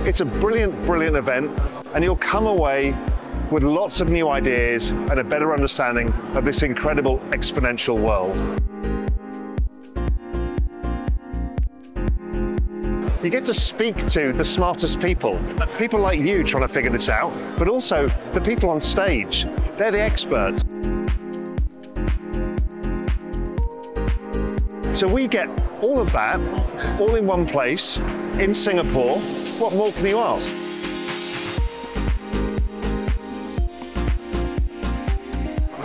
It's a brilliant, brilliant event, and you'll come away with lots of new ideas and a better understanding of this incredible exponential world. You get to speak to the smartest people like you trying to figure this out, but also the people on stage. They're the experts. So we get all of that, all in one place, in Singapore. What more can you ask?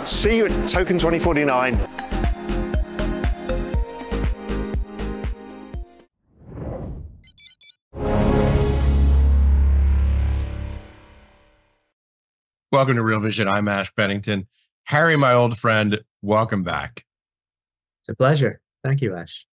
See you at Token 2049. Welcome to Real Vision. I'm Ash Bennington. Harry, my old friend, welcome back. It's a pleasure. Thank you, Ash.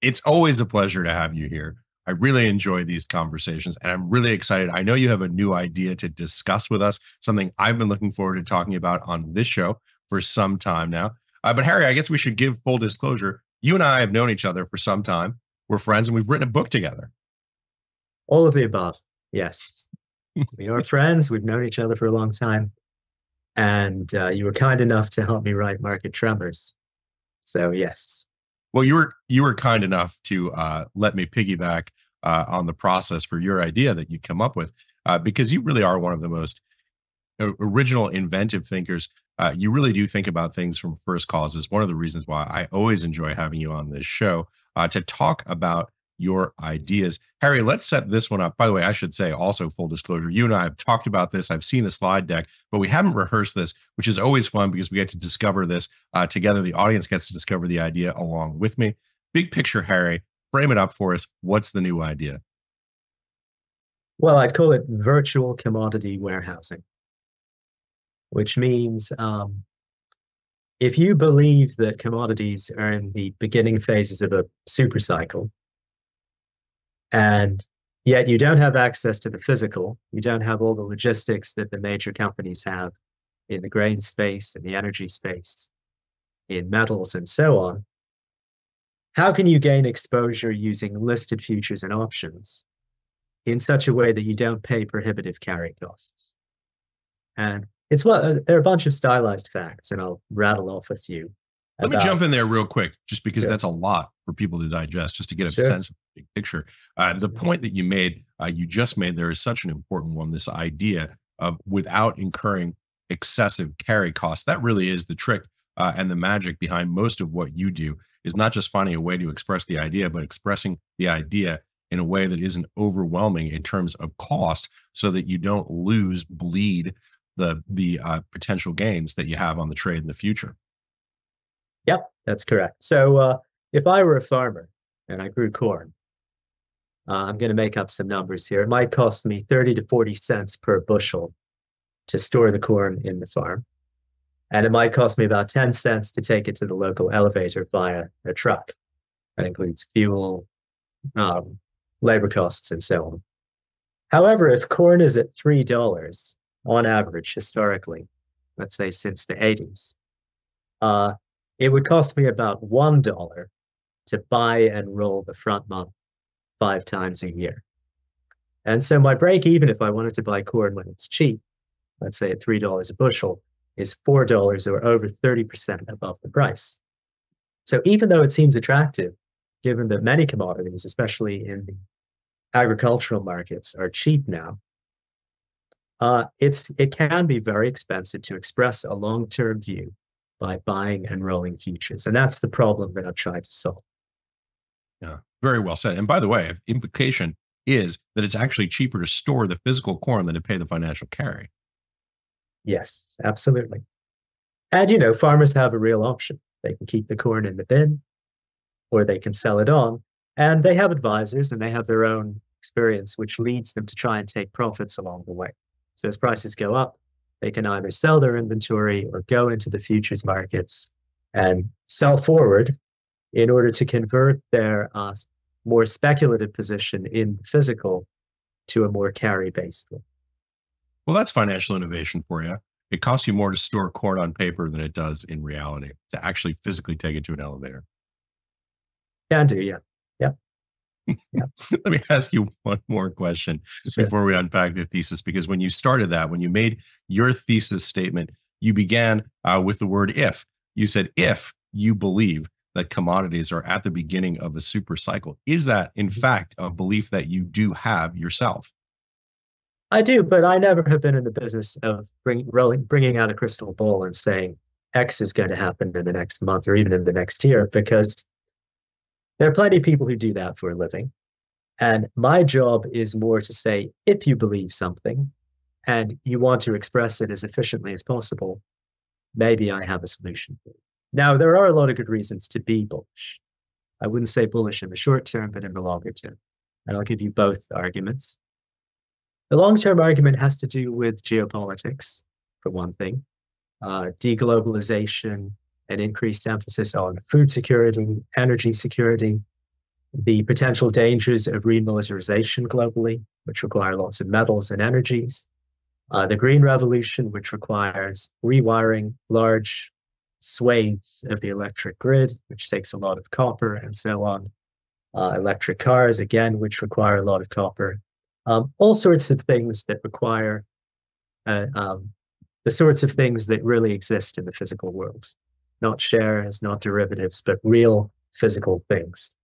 It's always a pleasure to have you here. I really enjoy these conversations, and I'm really excited. I know you have a new idea to discuss with us, something I've been looking forward to talking about on this show for some time now. But Harry, I guess we should give full disclosure. You and I have known each other for some time. We're friends, and we've written a book together. All of the above, yes. We are friends. We've known each other for a long time. And you were kind enough to help me write Market Tremors. So, yes. Well, you were kind enough to let me piggyback on the process for your idea that you come up with, because you really are one of the most original, inventive thinkers. You really do think about things from first causes. One of the reasons why I always enjoy having you on this show to talk about your ideas. Harry, let's set this one up. By the way, I should say also, full disclosure, you and I have talked about this. I've seen the slide deck, but we haven't rehearsed this, which is always fun because we get to discover this together. The audience gets to discover the idea along with me. Big picture, Harry, frame it up for us. What's the new idea? Well, I'd call it virtual commodity warehousing, which means if you believe that commodities are in the beginning phases of a supercycle, and yet you don't have access to the physical, you don't have all the logistics that the major companies have in the grain space and the energy space, in metals and so on, how can you gain exposure using listed futures and options in such a way that you don't pay prohibitive carry costs? And there are a bunch of stylized facts, and I'll rattle off a few. Let me jump in there real quick, just because that's a lot for people to digest, just to get a sense of the big picture. The point that you just made there is such an important one, this idea of without incurring excessive carry costs. That really is the trick and the magic behind most of what you do, is not just finding a way to express the idea, but expressing the idea in a way that isn't overwhelming in terms of cost, so that you don't bleed the potential gains that you have on the trade in the future. Yep, that's correct. So if I were a farmer and I grew corn, I'm going to make up some numbers here. It might cost me 30 to 40 cents per bushel to store the corn in the farm. And it might cost me about 10 cents to take it to the local elevator via a truck. That includes fuel, labor costs, and so on. However, if corn is at $3 on average historically, let's say since the 80s, it would cost me about $1 to buy and roll the front month 5 times a year. And so my break even, if I wanted to buy corn when it's cheap, let's say at $3 a bushel, is $4 or over 30% above the price. So even though it seems attractive, given that many commodities, especially in the agricultural markets, are cheap now, it can be very expensive to express a long-term view by buying and rolling futures. And that's the problem that I'm trying to solve. Yeah, very well said. And by the way, implication is that it's actually cheaper to store the physical corn than to pay the financial carry. Yes, absolutely. And, farmers have a real option. They can keep the corn in the bin, or they can sell it on. And they have advisors and they have their own experience, which leads them to try and take profits along the way. So as prices go up, they can either sell their inventory or go into the futures markets and sell forward in order to convert their more speculative position in physical to a more carry-based one. Well, that's financial innovation for you. It costs you more to store corn on paper than it does in reality, to actually physically take it to an elevator. Can do, yeah. Yeah. Yeah. Let me ask you one more question Sure. before we unpack the thesis, because when you started that, when you made your thesis statement, you began with the word if. You said, if you believe that commodities are at the beginning of a super cycle. Is that, in fact, a belief that you do have yourself? I do, but I never have been in the business of bringing out a crystal ball and saying X is going to happen in the next month or even in the next year, because there are plenty of people who do that for a living. And my job is more to say, if you believe something and you want to express it as efficiently as possible, maybe I have a solution for you. Now, there are a lot of good reasons to be bullish. I wouldn't say bullish in the short term, but in the longer term. And I'll give you both arguments. The long-term argument has to do with geopolitics, for one thing, deglobalization, an increased emphasis on food security, energy security, the potential dangers of remilitarization globally, which require lots of metals and energies, the green revolution, which requires rewiring large swathes of the electric grid, which takes a lot of copper and so on, electric cars, again, which require a lot of copper, all sorts of things that require the sorts of things that really exist in the physical world, not shares, not derivatives, but real physical things.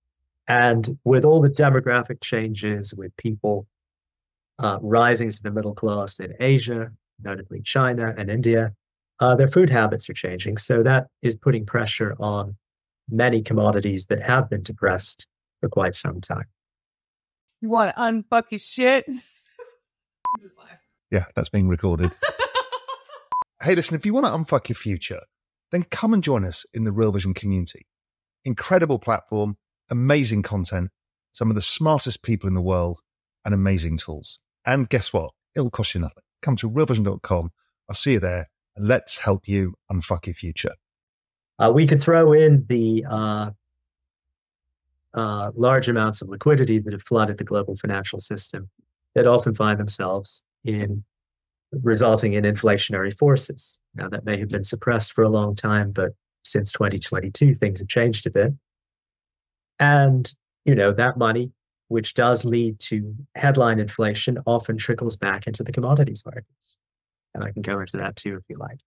And with all the demographic changes, with people rising to the middle class in Asia, notably China and India, their food habits are changing. So that is putting pressure on many commodities that have been depressed for quite some time. You want to unfuck your shit? This is live. Yeah, that's being recorded. Hey, listen, if you want to unfuck your future, then come and join us in the Real Vision community. Incredible platform, amazing content, some of the smartest people in the world, and amazing tools. And guess what? It'll cost you nothing. Come to realvision.com. I'll see you there, and let's help you unfuck your future. We could throw in the large amounts of liquidity that have flooded the global financial system that often find themselves in resulting in inflationary forces. Now, that may have been suppressed for a long time, but since 2022, things have changed a bit. And, that money, which does lead to headline inflation, often trickles back into the commodities markets. And I can go into that too, if you like.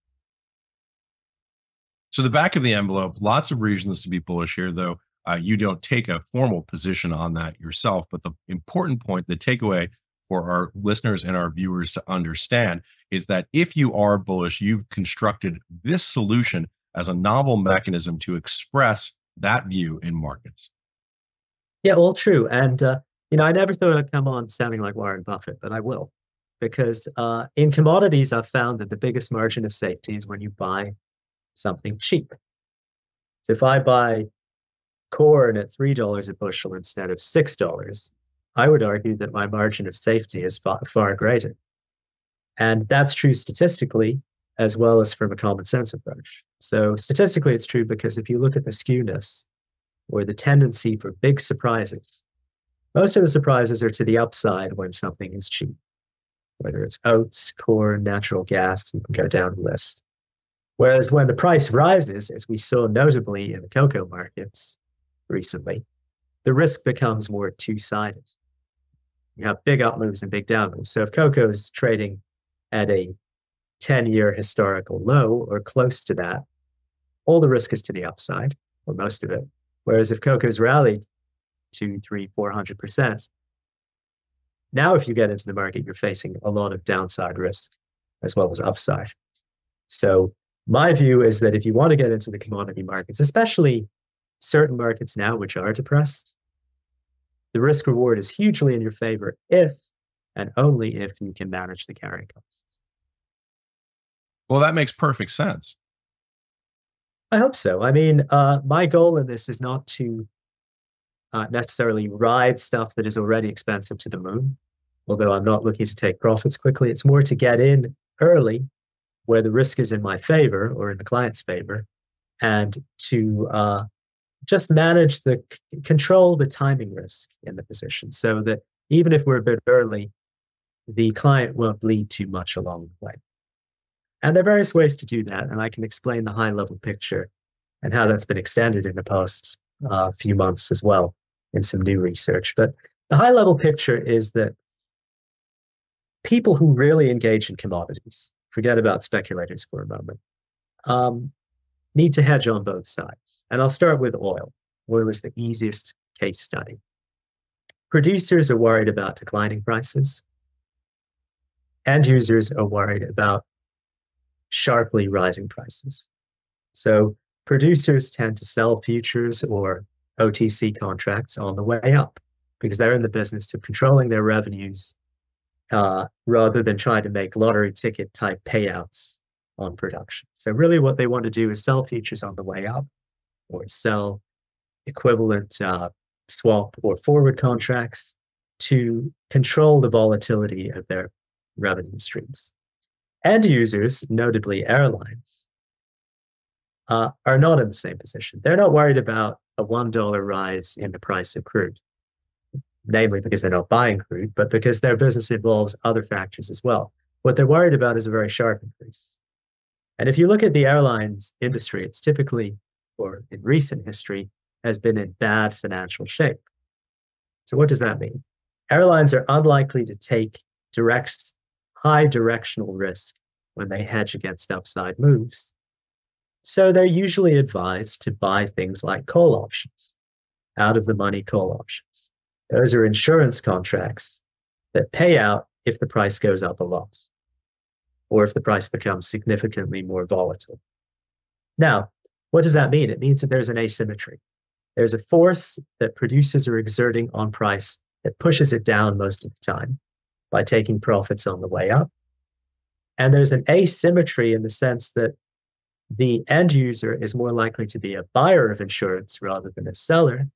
So the back of the envelope, lots of reasons to be bullish here, though you don't take a formal position on that yourself. But the important point, the takeaway for our listeners and our viewers to understand is that if you are bullish, you've constructed this solution as a novel mechanism to express that view in markets. Yeah, all true. And, I never thought I'd come on sounding like Warren Buffett, but I will. Because in commodities, I've found that the biggest margin of safety is when you buy something cheap. So if I buy corn at $3 a bushel instead of $6, I would argue that my margin of safety is far greater. And that's true statistically, as well as from a common sense approach. So statistically, it's true because if you look at the skewness or the tendency for big surprises, most of the surprises are to the upside when something is cheap, whether it's oats, corn, natural gas, you can go down the list. Whereas when the price rises, as we saw notably in the cocoa markets recently, the risk becomes more two-sided. You have big up moves and big down moves. So if cocoa is trading at a 10-year historical low or close to that, all the risk is to the upside, or most of it. Whereas if cocoa's rallied 200, 300, 400%, now if you get into the market, you're facing a lot of downside risk as well as upside. So my view is that if you want to get into the commodity markets, especially certain markets now which are depressed, the risk reward is hugely in your favor if and only if you can manage the carrying costs. Well, that makes perfect sense. I hope so. I mean, my goal in this is not to necessarily ride stuff that is already expensive to the moon, although I'm not looking to take profits quickly. It's more to get in early where the risk is in my favor or in the client's favor, and to just manage control the timing risk in the position so that even if we're a bit early, the client won't bleed too much along the way. And there are various ways to do that, and I can explain the high-level picture and how that's been extended in the past few months as well. in some new research. But the high level picture is that people who really engage in commodities, forget about speculators for a moment, need to hedge on both sides. And I'll start with oil. Oil is the easiest case study. Producers are worried about declining prices. End users are worried about sharply rising prices. So producers tend to sell futures or OTC contracts on the way up because they're in the business of controlling their revenues rather than trying to make lottery ticket type payouts on production. So really what they want to do is sell futures on the way up or sell equivalent swap or forward contracts to control the volatility of their revenue streams. End users, notably airlines, are not in the same position. They're not worried about a $1 rise in the price of crude, namely because they're not buying crude, but because their business involves other factors as well. What they're worried about is a very sharp increase. And if you look at the airlines industry, it's typically, or in recent history, has been in bad financial shape. So what does that mean? Airlines are unlikely to take high directional risk when they hedge against upside moves. So they're usually advised to buy things like call options, out of the money call options. Those are insurance contracts that pay out if the price goes up a lot, or if the price becomes significantly more volatile. Now, what does that mean? It means that there's an asymmetry. There's a force that producers are exerting on price that pushes it down most of the time by taking profits on the way up. And there's an asymmetry in the sense that the end user is more likely to be a buyer of insurance rather than a seller,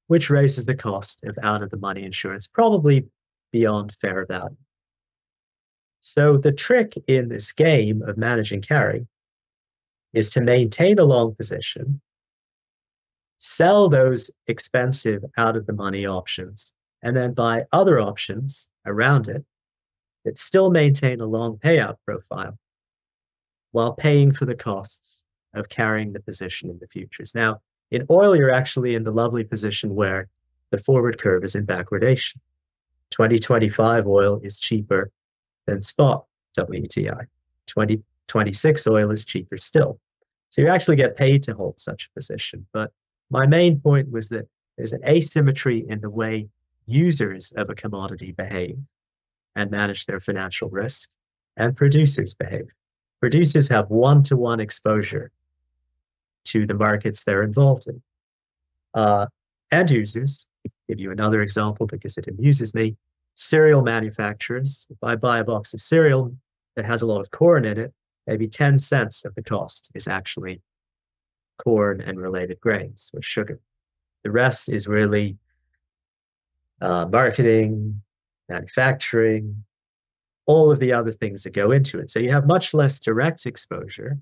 which raises the cost of out-of-the-money insurance, probably beyond fair value. So the trick in this game of managing carry is to maintain a long position, sell those expensive out-of-the-money options, and then buy other options around it that still maintain a long payout profile while paying for the costs of carrying the position in the futures. Now, in oil, you're actually in the lovely position where the forward curve is in backwardation. 2025 oil is cheaper than spot WTI. 2026 oil is cheaper still. So you actually get paid to hold such a position. But my main point was that there's an asymmetry in the way users of a commodity behave and manage their financial risk, and producers behave. Producers have one-to-one exposure to the markets they're involved in. End users, I'll give you another example because it amuses me, cereal manufacturers. If I buy a box of cereal that has a lot of corn in it, maybe 10 cents of the cost is actually corn and related grains or sugar. The rest is really marketing, manufacturing, all of the other things that go into it. So you have much less direct exposure,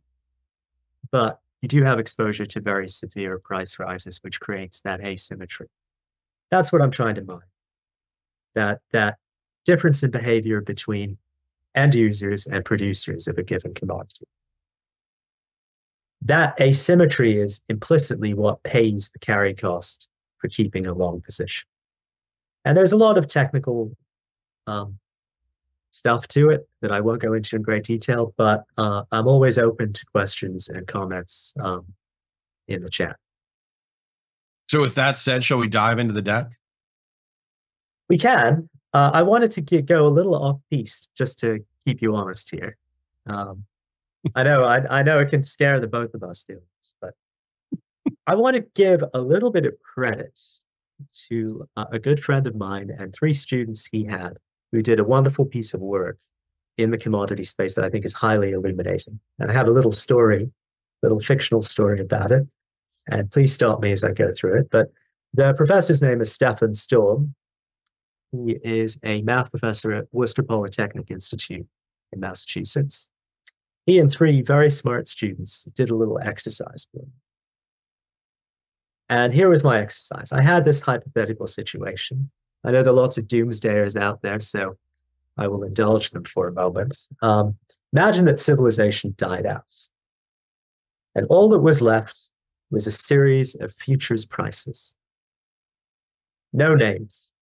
but you do have exposure to very severe price rises, which creates that asymmetry. That's what I'm trying to mine. That difference in behavior between end users and producers of a given commodity. That asymmetry is implicitly what pays the carry cost for keeping a long position. And there's a lot of technical stuff to it that I won't go into in great detail, but I'm always open to questions and comments in the chat. So with that said, shall we dive into the deck? We can. I wanted to go a little off-piste just to keep you honest here. I know it can scare the both of us doing this, but I want to give a little bit of credit to a good friend of mine and 3 students he had who did a wonderful piece of work in the commodity space that I think is highly illuminating. And I have a little fictional story about it. And please stop me as I go through it. But the professor's name is Stefan Storm. He is a math professor at Worcester Polytechnic Institute in Massachusetts. He and 3 very smart students did a little exercise for him. And here was my exercise. I had this hypothetical situation. I know there are lots of doomsdayers out there, so I will indulge them for a moment. Imagine that civilization died out. And all that was left was a series of futures prices No names,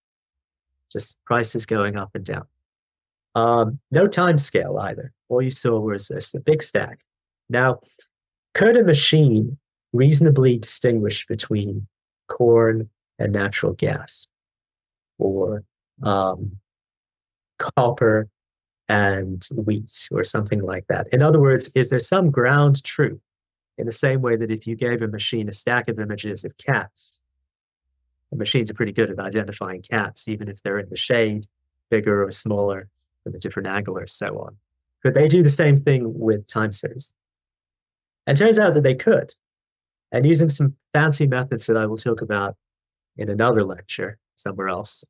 just prices going up and down. No time scale either. All you saw was this, a big stack. Now, could a machine reasonably distinguish between corn and natural gas, or copper and wheat, or something like that? In other words, is there some ground truth in the same way that if you gave a machine a stack of images of cats, the machines are pretty good at identifying cats, even if they're in the shade, bigger or smaller, with a different angle or so on. Could they do the same thing with time series? And it turns out that they could. And using some fancy methods that I will talk about in another lecture somewhere else,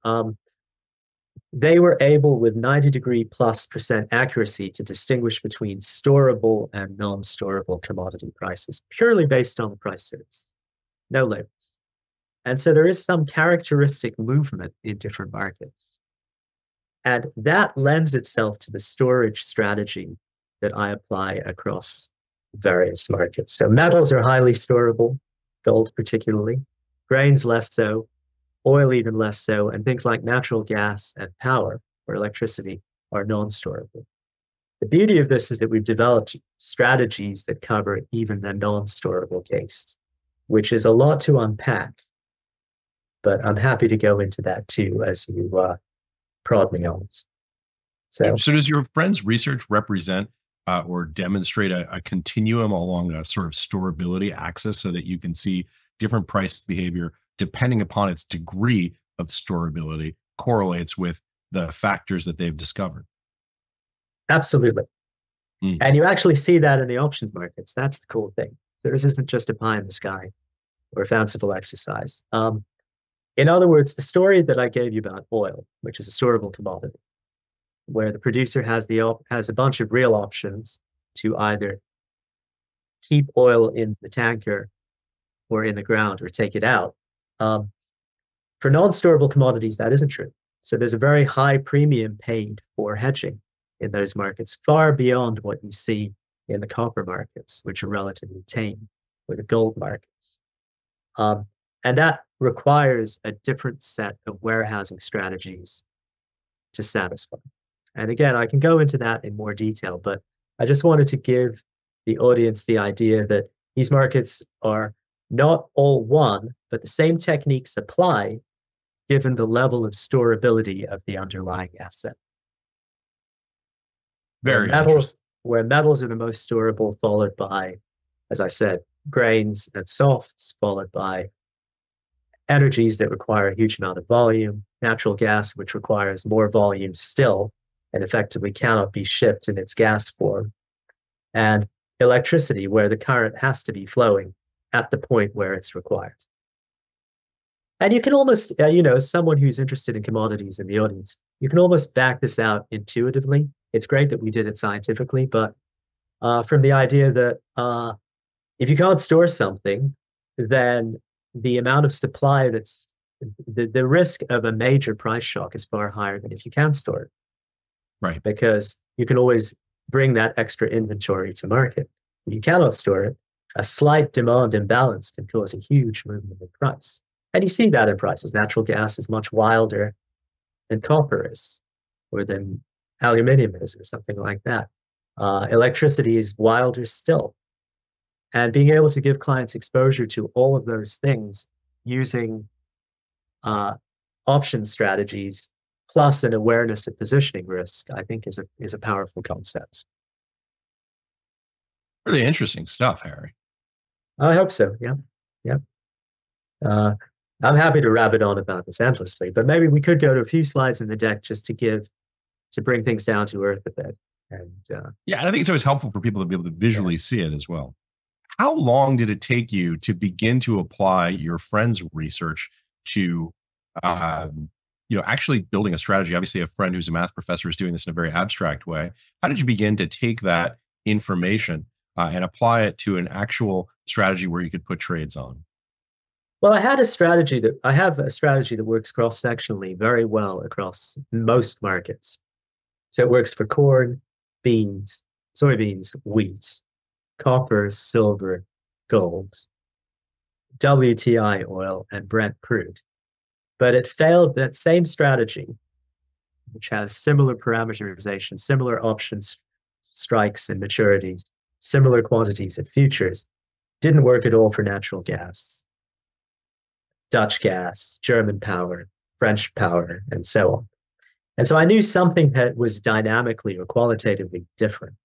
they were able with 90% accuracy to distinguish between storable and non-storable commodity prices, purely based on the price series, no labels. And so there is some characteristic movement in different markets. And that lends itself to the storage strategy that I apply across various markets. So metals are highly storable, gold particularly, grains less so, oil even less so, and things like natural gas and power or electricity are non-storable. The beauty of this is that we've developed strategies that cover even the non-storable case, which is a lot to unpack, but I'm happy to go into that too as you prod me on this. So does your friend's research represent or demonstrate a continuum along a sort of storability axis so that you can see different price behavior depending upon its degree of storability correlates with the factors that they've discovered? Absolutely. And you actually see that in the options markets. That's the cool thing. This isn't just a pie in the sky or a fanciful exercise. In other words, the story that I gave you about oil, which is a storable commodity, where the producer has a bunch of real options to either keep oil in the tanker or in the ground or take it out. For non-storable commodities, that isn't true. So there's a very high premium paid for hedging in those markets, far beyond what you see in the copper markets, which are relatively tame, or the gold markets. And that requires a different set of warehousing strategies to satisfy. And again, I can go into that in more detail, but I just wanted to give the audience the idea that these markets are not all one, but the same techniques apply given the level of storability of the underlying asset. Where metals are the most storable, followed by, as I said, grains and softs, followed by energies that require a huge amount of volume, natural gas, which requires more volume still, and effectively cannot be shipped in its gas form, and electricity, where the current has to be flowing at the point where it's required. And you can almost, as someone who's interested in commodities in the audience, you can almost back this out intuitively. It's great that we did it scientifically, but from the idea that if you can't store something, then the amount of supply the risk of a major price shock is far higher than if you can store it. Right. Because you can always bring that extra inventory to market. If you cannot store it, a slight demand imbalance can cause a huge movement in price. And you see that in prices. Natural gas is much wilder than copper is, or than aluminium is, or something like that. Electricity is wilder still. And being able to give clients exposure to all of those things using option strategies plus an awareness of positioning risk, I think is a powerful concept. Really interesting stuff, Harry. I hope so. Yeah. I'm happy to rabbit on about this endlessly, but maybe we could go to a few slides in the deck just to bring things down to earth a bit. And I think it's always helpful for people to be able to visually see it as well. How long did it take you to begin to apply your friend's research to, actually building a strategy? Obviously, a friend who's a math professor is doing this in a very abstract way. How did you begin to take that information and apply it to an actual strategy where you could put trades on? Well, I have a strategy that works cross-sectionally very well across most markets. So it works for corn, beans, soybeans, wheat, copper, silver, gold, WTI oil, and Brent crude. But it failed. That same strategy, which has similar parameterization, similar options, strikes and maturities, similar quantities of futures, didn't work at all for natural gas, Dutch gas, German power, French power, and so on. And so I knew something that was dynamically or qualitatively different.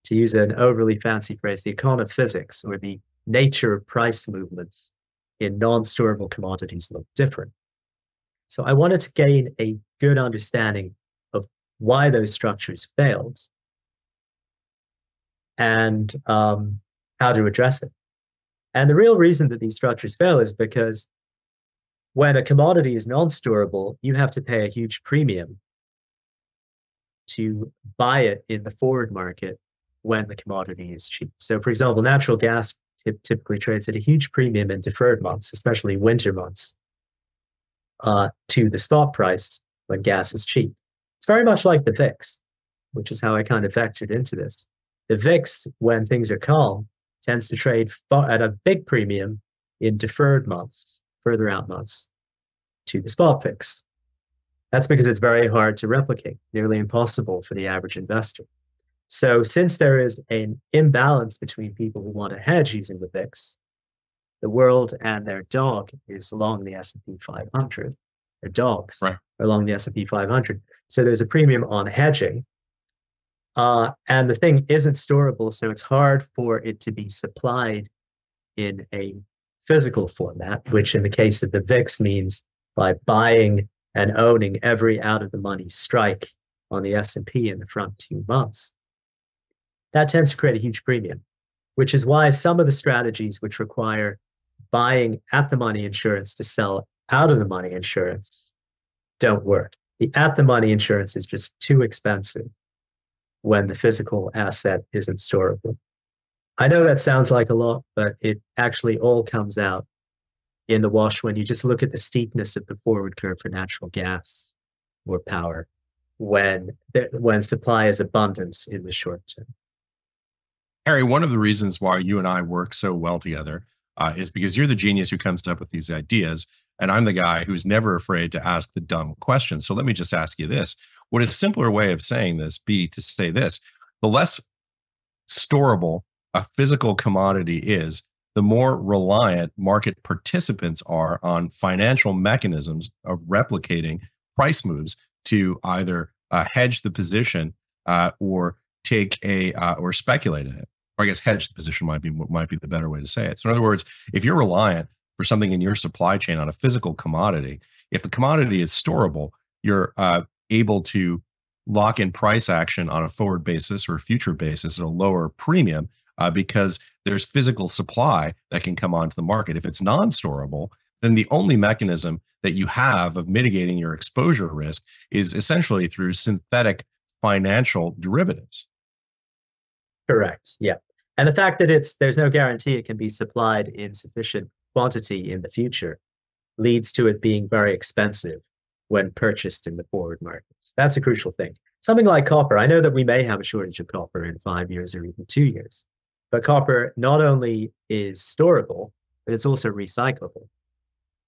To use an overly fancy phrase, the economy of physics, or the nature of price movements in non-storable commodities, look different. So I wanted to gain a good understanding of why those structures failed and how to address it. And the real reason that these structures fail is because when a commodity is non-storable, you have to pay a huge premium to buy it in the forward market when the commodity is cheap. So, for example, natural gas typically trades at a huge premium in deferred months, especially winter months, to the spot price when gas is cheap. It's very much like the VIX, which is how I kind of factored into this. The VIX, when things are calm, tends to trade at a big premium in deferred months, further out months, to the spot VIX. That's because it's very hard to replicate, nearly impossible for the average investor. So since there is an imbalance between people who want to hedge using the VIX, the world and their dog is along the S&P 500. Their dogs are along the S&P 500. So there's a premium on hedging. And the thing isn't storable, so it's hard for it to be supplied in a physical format, which in the case of the VIX means by buying and owning every out-of-the-money strike on the S&P in the front 2 months. That tends to create a huge premium, which is why some of the strategies which require buying at-the-money insurance to sell out-of-the-money insurance don't work. The at-the-money insurance is just too expensive when the physical asset isn't storable. I know that sounds like a lot, but it actually all comes out in the wash when you just look at the steepness of the forward curve for natural gas or power when supply is abundant in the short term. Harry, one of the reasons why you and I work so well together is because you're the genius who comes up with these ideas, and I'm the guy who's never afraid to ask the dumb questions. So let me just ask you this. Would a simpler way of saying this be to say this? The less storable a physical commodity is, the more reliant market participants are on financial mechanisms of replicating price moves to either hedge the position or take or speculate in it. Or I guess hedge the position might be the better way to say it. So in other words, if you're reliant for something in your supply chain on a physical commodity, if the commodity is storable, you're able to lock in price action on a forward basis or a future basis at a lower premium because there's physical supply that can come onto the market. If it's non-storable, then the only mechanism that you have of mitigating your exposure risk is essentially through synthetic financial derivatives. Correct. Yeah. And the fact that there's no guarantee it can be supplied in sufficient quantity in the future leads to it being very expensive when purchased in the forward markets. That's a crucial thing. Something like copper. I know that we may have a shortage of copper in 5 years or even 2 years, but copper not only is storable, but it's also recyclable.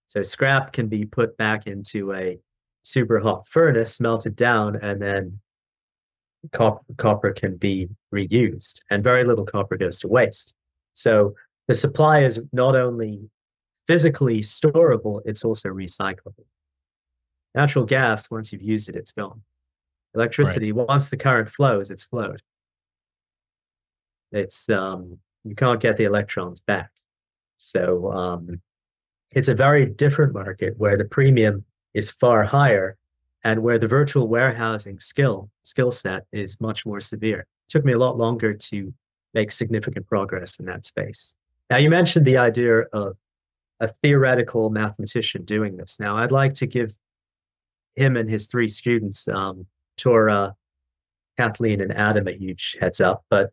So scrap can be put back into a super hot furnace, melted down, and then copper can be reused, and very little copper goes to waste. So the supply is not only physically storable, it's also recyclable. Natural gas, once you've used it, it's gone. Electricity, once the current flows, it's flowed. It's you can't get the electrons back. So it's a very different market where the premium is far higher and where the virtual warehousing skill set is much more severe. It took me a lot longer to make significant progress in that space. Now, you mentioned the idea of a theoretical mathematician doing this. Now, I'd like to give him and his 3 students, Tora, Kathleen, and Adam, a huge heads up. But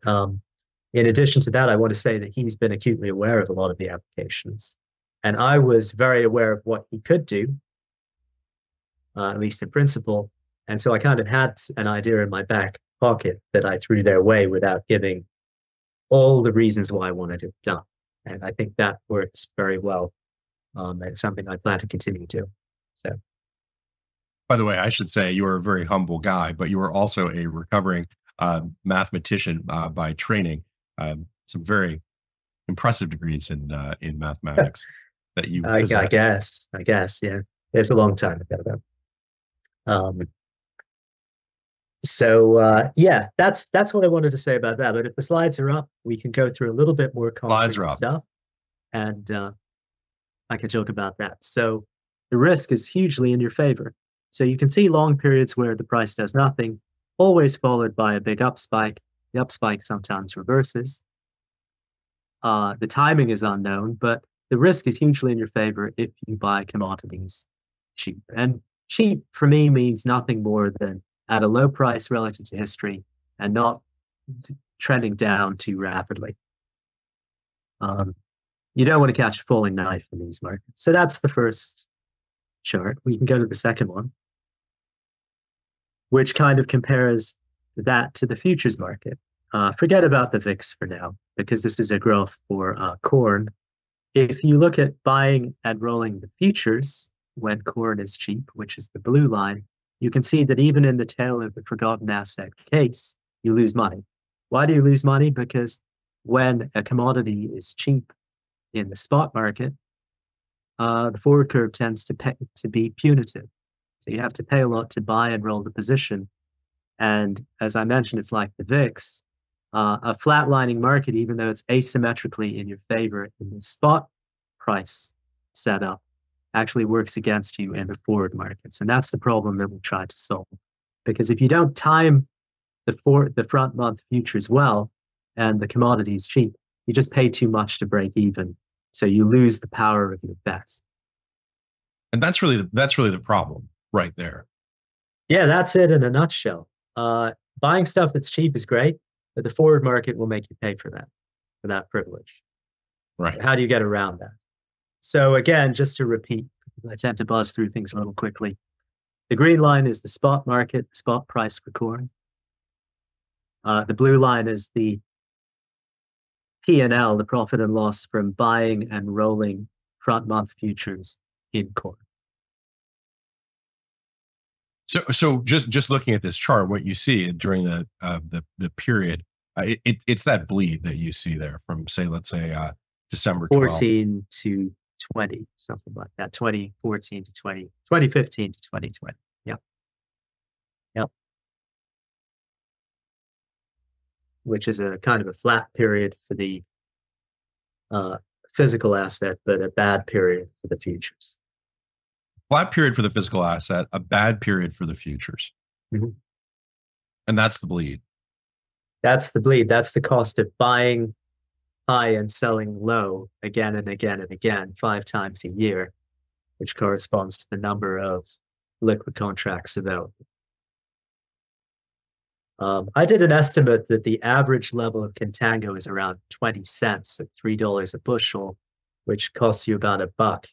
in addition to that, I want to say that he's been acutely aware of a lot of the applications. And I was very aware of what he could do, at least in principle. And so I kind of had an idea in my back pocket that I threw their way without giving all the reasons why I wanted it done. And I think that works very well It's something I plan to continue to do. So, by the way, I should say you are a very humble guy, but you are also a recovering mathematician by training. Some very impressive degrees in mathematics that you possess. I guess, yeah. It's a long time ago, though. Yeah, that's what I wanted to say about that. But if the slides are up, we can go through a little bit more concrete stuff, and I can talk about that. So the risk is hugely in your favor. So you can see long periods where the price does nothing, always followed by a big up spike. The up spike sometimes reverses. The timing is unknown, but the risk is hugely in your favor if you buy commodities cheap. And cheap for me means nothing more than at a low price relative to history and not trending down too rapidly. You don't want to catch a falling knife in these markets. So that's the first chart. We can go to the second one, which kind of compares that to the futures market. Forget about the VIX for now, because this is a graph for corn. If you look at buying and rolling the futures when corn is cheap, which is the blue line, you can see that even in the tail of the forgotten asset case, you lose money. Why do you lose money? Because when a commodity is cheap in the spot market, the forward curve tends to be punitive. So you have to pay a lot to buy and roll the position. And as I mentioned, it's like the VIX. A flatlining market, even though it's asymmetrically in your favor in the spot price setup, actually works against you in the forward markets. And that's the problem that we try to solve. Because if you don't time the front month futures well and the commodity is cheap, you just pay too much to break even. So you lose the power of your bet. And that's really the problem right there. Yeah, that's it in a nutshell. Buying stuff that's cheap is great, but the forward market will make you pay for that privilege. Right. So how do you get around that? So again, just to repeat, because I tend to buzz through things a little quickly. The green line is the spot market, the spot price for corn. The blue line is the P&L, the profit and loss from buying and rolling front month futures in corn. So just looking at this chart, what you see during the period, it's that bleed that you see there from, say, let's say December 14 to 20, something like that. 2014 to 2015 to 2020. Yep. Which is a kind of a flat period for the physical asset, but a bad period for the futures. Flat period for the physical asset, a bad period for the futures. Mm-hmm. And that's the bleed. That's the bleed. That's the cost of buying high and selling low again and again and again 5 times a year, which corresponds to the number of liquid contracts available. I did an estimate that the average level of Contango is around 20 cents at $3 a bushel, which costs you about $1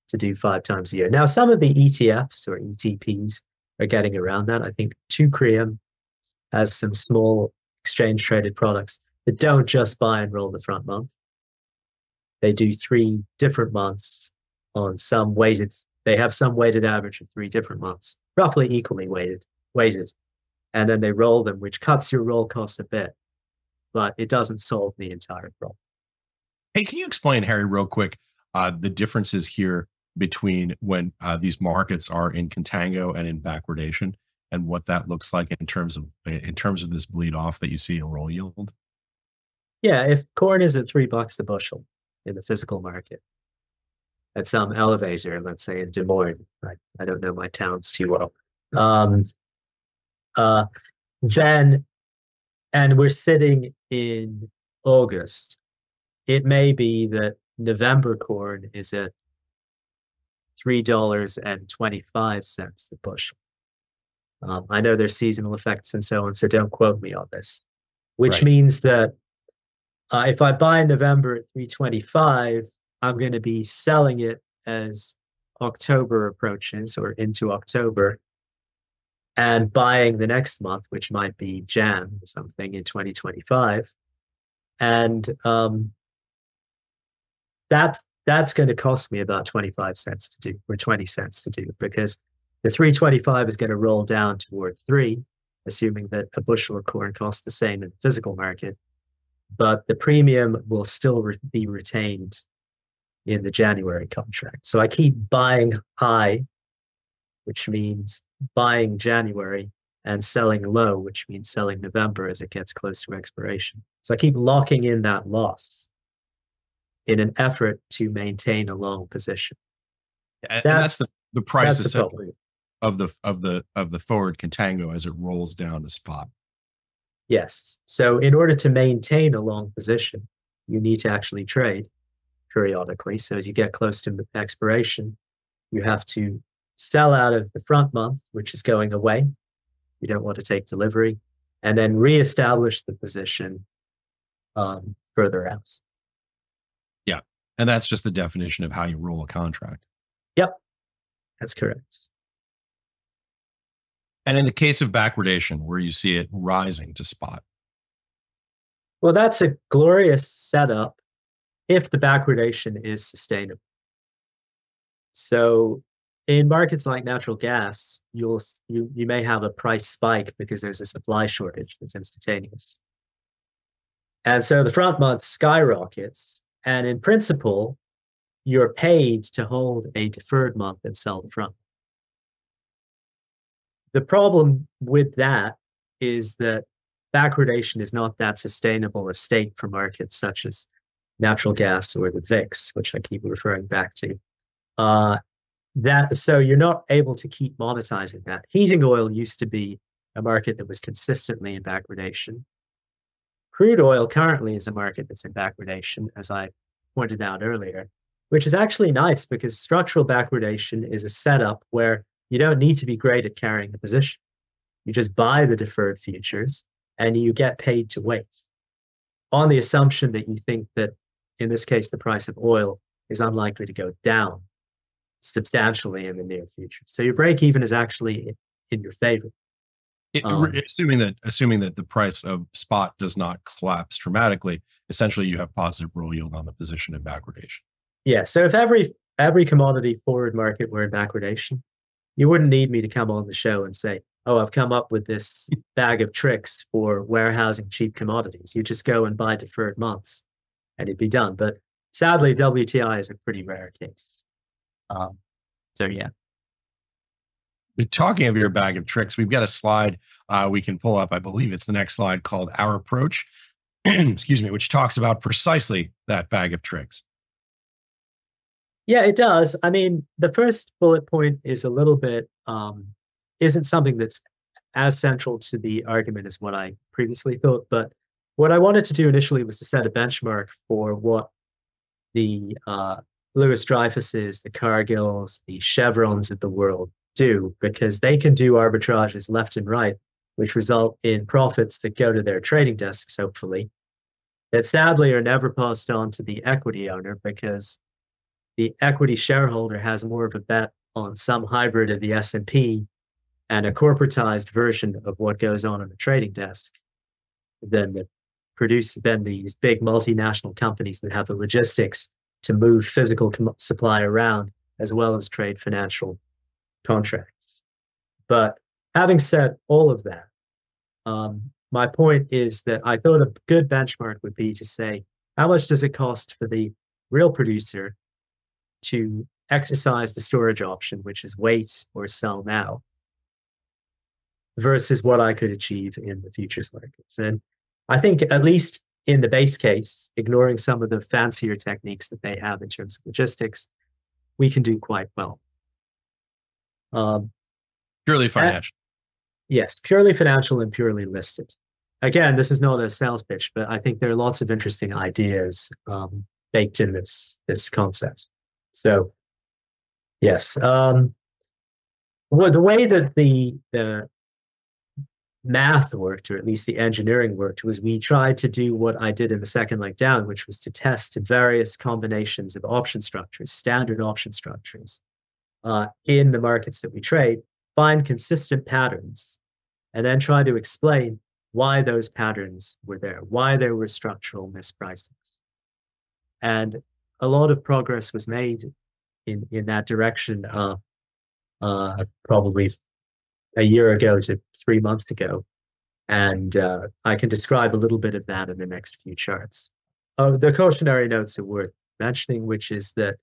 to do 5 times a year. Now, some of the ETFs or ETPs are getting around that. I think TOKEN has some small exchange traded products that don't just buy and roll the front month. They do 3 different months on some weighted. They have some weighted average of 3 different months, roughly equally weighted. And then they roll them, which cuts your roll costs a bit, but it doesn't solve the entire problem. Hey, can you explain, Harry, real quick, the differences here between when these markets are in contango and in backwardation, and what that looks like in terms of this bleed off that you see in roll yield? Yeah, if corn is at $3 a bushel in the physical market, at some elevator, let's say in Des Moines, I don't know my towns too well. Then, and we're sitting in August, it may be that November corn is at $3.25 a bushel. I know there's seasonal effects and so on, so don't quote me on this. Which means that if I buy November at $3.25, I'm going to be selling it as October approaches or into October, and buying the next month, which might be Jan or something in 2025. And that that's going to cost me about 25 cents to do, or 20 cents to do, because the 325 is going to roll down toward 3, assuming that a bushel of corn costs the same in the physical market, but the premium will still be retained in the January contract. So I keep buying high, which means buying January, and selling low, which means selling November as it gets close to expiration. So I keep locking in that loss in an effort to maintain a long position. And that's the price that's essentially of the forward contango as it rolls down to spot. Yes. So in order to maintain a long position, you need to actually trade periodically. So as you get close to expiration, you have to sell out of the front month, which is going away. You don't want to take delivery, and then reestablish the position further out. Yeah. And that's just the definition of how you roll a contract. Yep. That's correct. And in the case of backwardation, where you see it rising to spot. Well, that's a glorious setup if the backwardation is sustainable. So in markets like natural gas, you may have a price spike because there's a supply shortage that's instantaneous. And so the front month skyrockets, and in principle, you're paid to hold a deferred month and sell the front. The problem with that is that backwardation is not that sustainable a state for markets such as natural gas or the VIX, which I keep referring back to. So you're not able to keep monetizing that. Heating oil used to be a market that was consistently in backwardation. Crude oil currently is a market that's in backwardation, as I pointed out earlier, which is actually nice because structural backwardation is a setup where you don't need to be great at carrying the position. You just buy the deferred futures and you get paid to wait on the assumption that you think that, in this case, the price of oil is unlikely to go down substantially in the near future. So your break even is actually in your favor. Assuming that the price of spot does not collapse dramatically, essentially you have positive roll yield on the position in backwardation. Yeah. So if every commodity forward market were in backwardation, you wouldn't need me to come on the show and say, oh, I've come up with this bag of tricks for warehousing cheap commodities. You just go and buy deferred months and it'd be done. But sadly, WTI is a pretty rare case. So yeah. Talking of your bag of tricks, we've got a slide we can pull up. I believe it's the next slide, called Our Approach, excuse me, which talks about precisely that bag of tricks. Yeah, it does. I mean, the first bullet point is a little bit, isn't something that's as central to the argument as what I previously thought. But what I wanted to do initially was to set a benchmark for what the Lewis Dreyfuses, the Cargills, the Chevrons of the world do, because they can do arbitrages left and right, which result in profits that go to their trading desks, hopefully, that sadly are never passed on to the equity owner, because the equity shareholder has more of a bet on some hybrid of the S&P and a corporatized version of what goes on the trading desk than these big multinational companies that have the logistics to move physical supply around as well as trade financial contracts. But having said all of that, my point is that I thought a good benchmark would be to say, how much does it cost for the real producer to exercise the storage option, which is wait or sell now, versus what I could achieve in the futures markets? And I think, at least in the base case, ignoring some of the fancier techniques that they have in terms of logistics, we can do quite well. Purely financial. Yes, purely financial and purely listed. Again, this is not a sales pitch, but I think there are lots of interesting ideas baked in this concept. So, yes. Well, the way that the math worked, or at least the engineering worked, was we tried to do what I did in the second leg down, which was to test various combinations of option structures, standard option structures, in the markets that we trade, find consistent patterns, and then try to explain why those patterns were there, why there were structural mispricings. And a lot of progress was made in that direction probably a year ago to 3 months ago. And I can describe a little bit of that in the next few charts. The cautionary notes are worth mentioning, which is that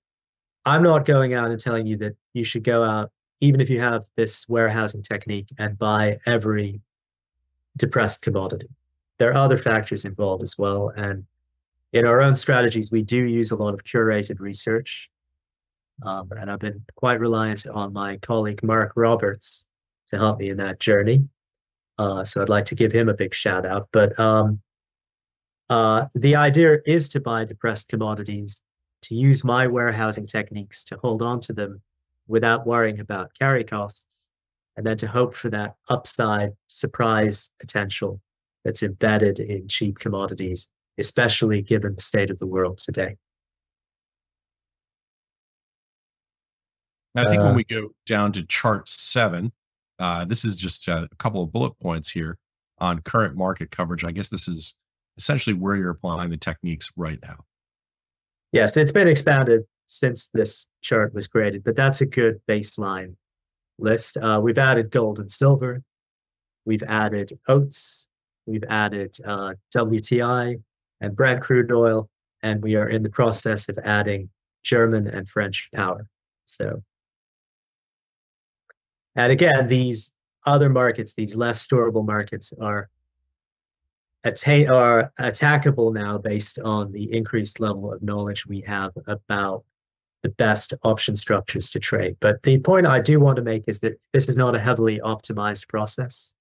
I'm not going out and telling you that you should go out, even if you have this warehousing technique, and buy every depressed commodity. There are other factors involved as well. And in our own strategies, we do use a lot of curated research. And I've been quite reliant on my colleague, Mark Roberts, to help me in that journey. So I'd like to give him a big shout out. But the idea is to buy depressed commodities, to use my warehousing techniques to hold on to them without worrying about carry costs, and then to hope for that upside surprise potential that's embedded in cheap commodities, especially given the state of the world today. I think when we go down to chart 7, this is just a couple of bullet points here on current market coverage. I guess this is essentially where you're applying the techniques right now. Yes, it's been expanded since this chart was created, but that's a good baseline list. We've added gold and silver. We've added oats. We've added WTI and Brent crude oil, and we are in the process of adding German and French power. So, and again, these other markets, these less storable markets, are attackable now based on the increased level of knowledge we have about the best option structures to trade. But the point I do want to make is that this is not a heavily optimized process.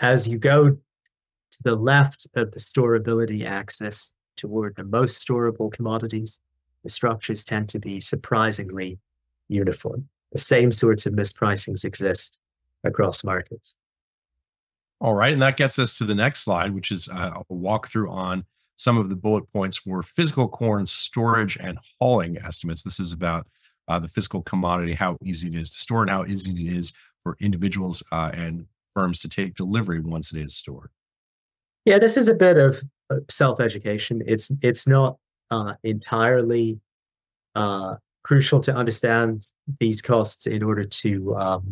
As you go to the left of the storability axis toward the most storable commodities, the structures tend to be surprisingly uniform. The same sorts of mispricings exist across markets. All right, and that gets us to the next slide, which is a walkthrough on some of the bullet points for physical corn storage and hauling estimates. This is about the physical commodity, how easy it is to store, and how easy it is for individuals and firms to take delivery once it is stored. Yeah, this is a bit of self-education. It's not entirely crucial to understand these costs in order to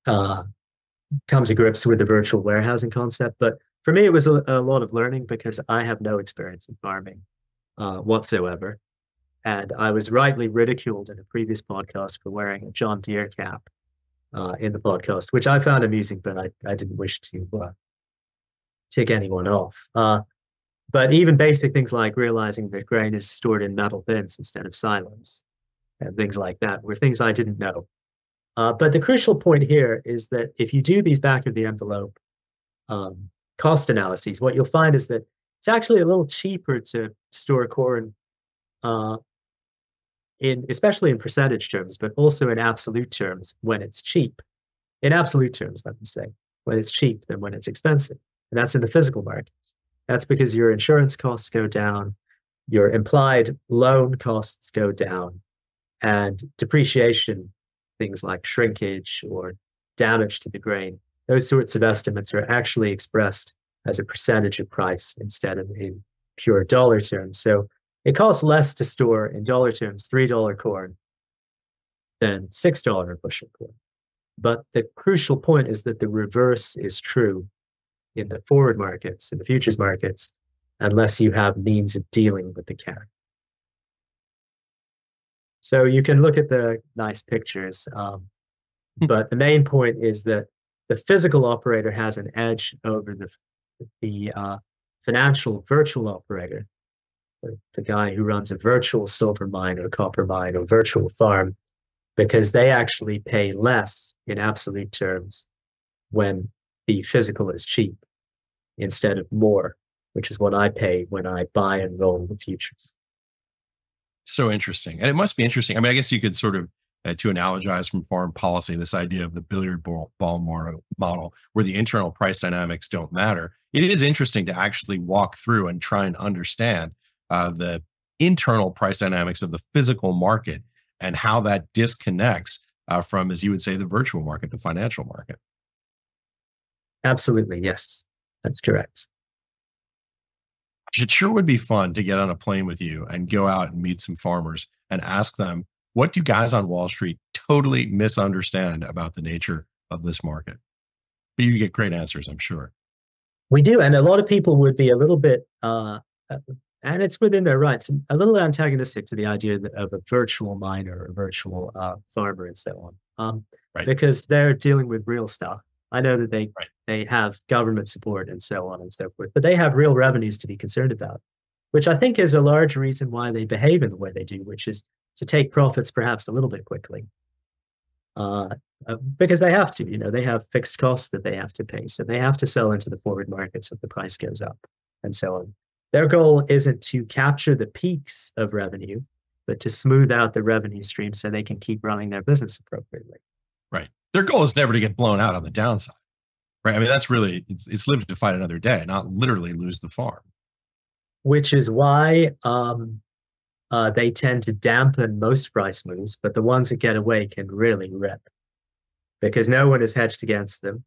come to grips with the virtual warehousing concept. But for me, it was a lot of learning because I have no experience in farming whatsoever. And I was rightly ridiculed in a previous podcast for wearing a John Deere cap in the podcast, which I found amusing, but I didn't wish to tick anyone off. But even basic things like realizing that grain is stored in metal bins instead of silos and things like that were things I didn't know. But the crucial point here is that if you do these back of the envelope cost analyses, what you'll find is that it's actually a little cheaper to store corn, especially in percentage terms, but also in absolute terms when it's cheap. In absolute terms, let me say, when it's cheap than when it's expensive. And that's in the physical markets. That's because your insurance costs go down, your implied loan costs go down, and depreciation, things like shrinkage or damage to the grain, those sorts of estimates are actually expressed as a percentage of price instead of in pure dollar terms. So it costs less to store in dollar terms $3 corn than $6 a bushel corn. But the crucial point is that the reverse is true in the forward markets, in the futures markets, unless you have means of dealing with the carry. So you can look at the nice pictures, but the main point is that the physical operator has an edge over the financial virtual operator, the guy who runs a virtual silver mine or copper mine or virtual farm, because they actually pay less in absolute terms when the physical is cheap instead of more, which is what I pay when I buy and roll the futures. So interesting. And it must be interesting. I mean, I guess you could sort of, to analogize from foreign policy, this idea of the billiard ball model where the internal price dynamics don't matter. It is interesting to actually walk through and try and understand the internal price dynamics of the physical market and how that disconnects from, as you would say, the virtual market, the financial market. Absolutely, yes. That's correct. it sure would be fun to get on a plane with you and go out and meet some farmers and ask them, what do guys on Wall Street totally misunderstand about the nature of this market? But you get great answers, I'm sure. We do. And a lot of people would be a little bit, and it's within their rights, a little antagonistic to the idea of a virtual miner or a virtual farmer and so on, because they're dealing with real stuff. I know that they have government support and so on and so forth, but they have real revenues to be concerned about, which I think is a large reason why they behave in the way they do, which is to take profits perhaps a little bit quickly. Because they have to, they have fixed costs that they have to pay. So they have to sell into the forward markets if the price goes up and so on. Their goal isn't to capture the peaks of revenue, but to smooth out the revenue stream so they can keep running their business appropriately. Right. Their goal is never to get blown out on the downside. Right. I mean, that's really, it's live to fight another day, not literally lose the farm. Which is why they tend to dampen most price moves, but the ones that get away can really rip because no one is hedged against them.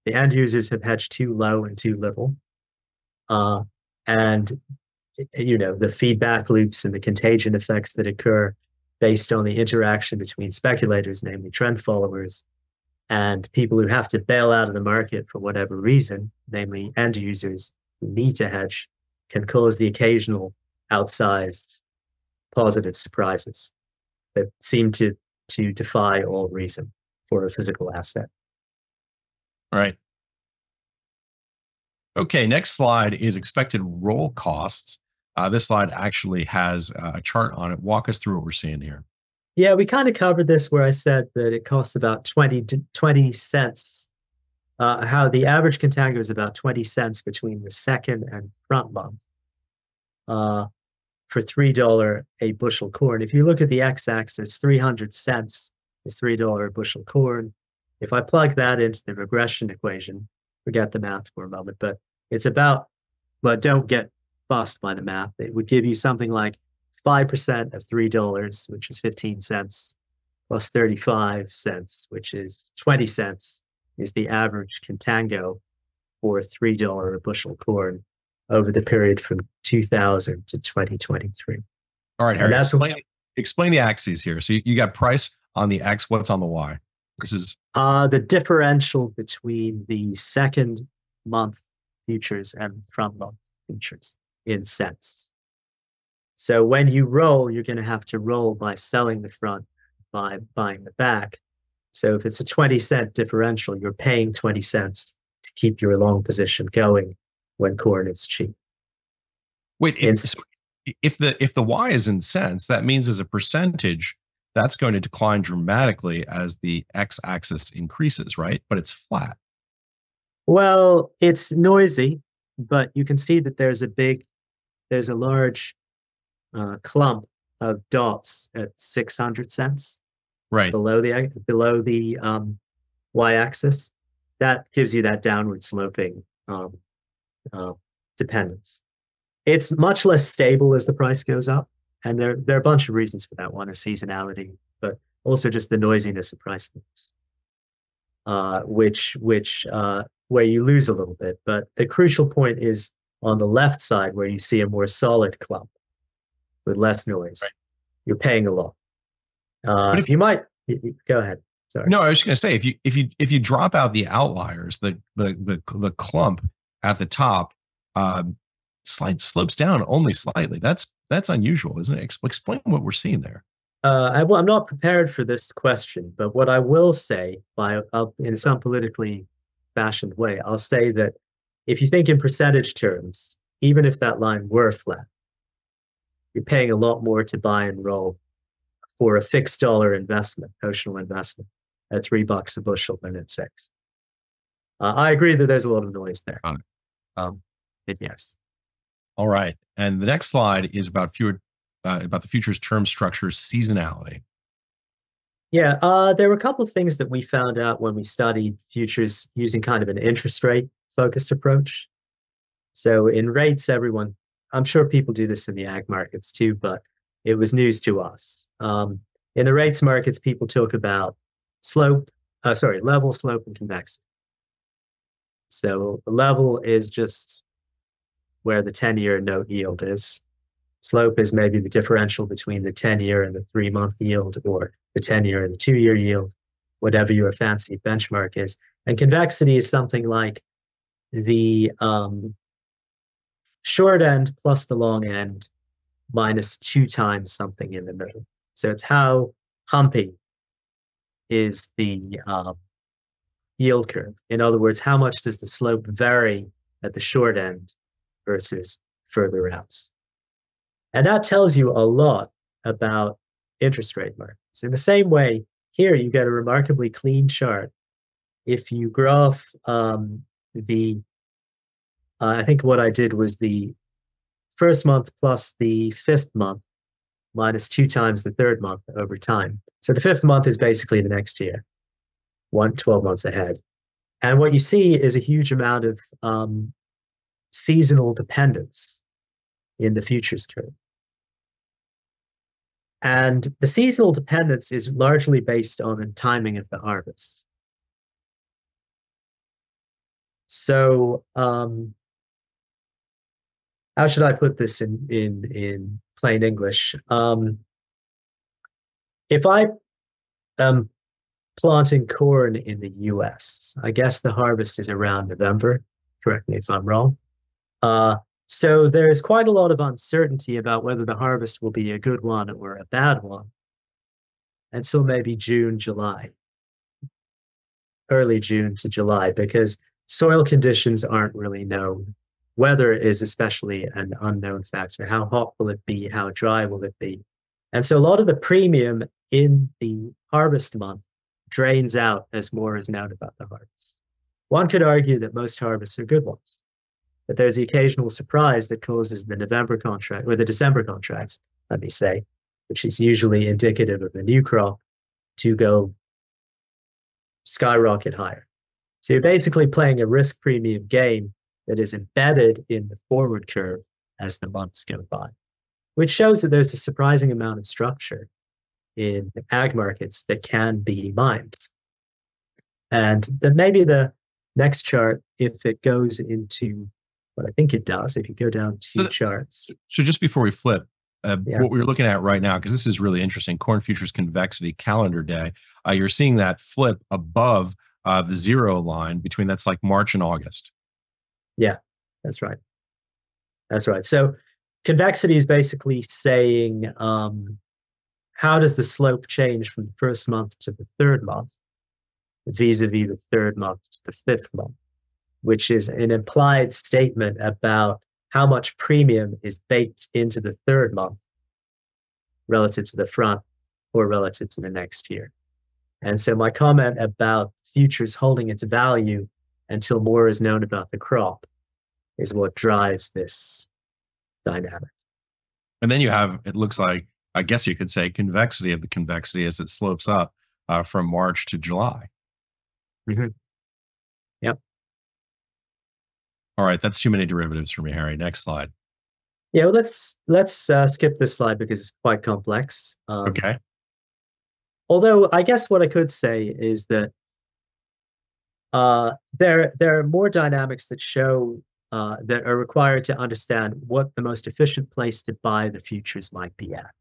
The end users have hedged too low and too little. And, the feedback loops and the contagion effects that occur based on the interaction between speculators, namely trend followers, and people who have to bail out of the market for whatever reason, namely end users who need to hedge, can cause the occasional outsized positive surprises that seem to defy all reason for a physical asset. All right. Okay, next slide is expected roll costs. This slide actually has a chart on it. Walk us through what we're seeing here. Yeah, we kind of covered this where I said that it costs about 20 cents. How the average contango is about 20 cents between the second and front month for $3 a bushel corn. If you look at the x-axis, 300 cents is $3 a bushel corn. If I plug that into the regression equation, forget the math for a moment, but it's about, but don't get fussed by the math. It would give you something like 5% of $3, which is 15 cents, plus 35 cents, which is 20 cents, is the average contango for $3 a bushel corn over the period from 2000 to 2023. All right, Harry, explain the axes here. So you got price on the X, what's on the Y? This is the differential between the second month futures and front month futures in cents. So when you roll, you're going to have to roll by selling the front, by buying the back. So if it's a 20-cent differential, you're paying 20 cents to keep your long position going when corn is cheap. Wait, if the Y is in cents, that means as a percentage, that's going to decline dramatically as the x-axis increases, right? But it's flat. Well, it's noisy, but you can see that there's a large clump of dots at 600 cents, right below the y-axis. That gives you that downward sloping dependence. It's much less stable as the price goes up. And there are a bunch of reasons for that. One is seasonality, but also just the noisiness of price moves, which where you lose a little bit. But the crucial point is on the left side where you see a more solid clump with less noise. Right. You're paying a lot. But if you might go ahead. Sorry. No, I was just going to say if you drop out the outliers, the clump at the top slopes down only slightly. That's unusual, isn't it? Explain what we're seeing there. I'm not prepared for this question, but what I will say, in some politically fashioned way, I'll say that if you think in percentage terms, even if that line were flat, you're paying a lot more to buy and roll for a fixed dollar investment, notional investment, at $3 a bushel than at 6. I agree that there's a lot of noise there. Yes. All right. And the next slide is about the futures term structure seasonality. Yeah, there were a couple of things that we found out when we studied futures using kind of an interest rate focused approach. So in rates, I'm sure people do this in the ag markets too, but it was news to us. In the rates markets, people talk about level, slope, and convexity. So level is just where the 10-year note yield is. Slope is maybe the differential between the 10-year and the 3-month yield, or the 10-year and the 2-year yield, whatever your fancy benchmark is. And convexity is something like the short end plus the long end minus 2 times something in the middle. So it's how humpy is the yield curve. In other words, how much does the slope vary at the short end versus further out? And that tells you a lot about interest rate markets. In the same way, here you get a remarkably clean chart. If you graph I think what I did was the first month plus the 5th month minus 2 times the 3rd month over time. So the 5th month is basically the next year, 12 months ahead. And what you see is a huge amount of seasonal dependence in the futures curve. And the seasonal dependence is largely based on the timing of the harvest. So how should I put this in plain English? If I am planting corn in the US, I guess the harvest is around November. Correct me if I'm wrong. So there's quite a lot of uncertainty about whether the harvest will be a good one or a bad one until maybe June, July, early June to July, because soil conditions aren't really known. Weather is especially an unknown factor. How hot will it be? How dry will it be? And so a lot of the premium in the harvest month drains out as more is known about the harvest. One could argue that most harvests are good ones, but there's the occasional surprise that causes the November contract, or the December contract, let me say, which is usually indicative of the new crop, to go skyrocket higher. So you're basically playing a risk premium game that is embedded in the forward curve as the months go by, which shows that there's a surprising amount of structure in the ag markets that can be mined. And then maybe the next chart, if it goes into what I think it does, if you go down 2 charts. So just before we flip, what we're looking at right now, because this is really interesting, corn futures convexity calendar day, you're seeing that flip above the 0 line between, that's like March and August. Yeah, that's right. That's right. So convexity is basically saying, how does the slope change from the 1st month to the 3rd month vis-a-vis the 3rd month to the 5th month, which is an implied statement about how much premium is baked into the 3rd month relative to the front or relative to the next year. And so my comment about futures holding its value until more is known about the crop is what drives this dynamic. And then you have, it looks like, I guess you could say, convexity of the convexity as it slopes up from March to July. Mm-hmm. Yep. All right, that's too many derivatives for me, Harry. Next slide. Yeah, well, let's skip this slide because it's quite complex. Okay. Although I guess what I could say is that there are more dynamics that show that are required to understand what the most efficient place to buy the futures might be at.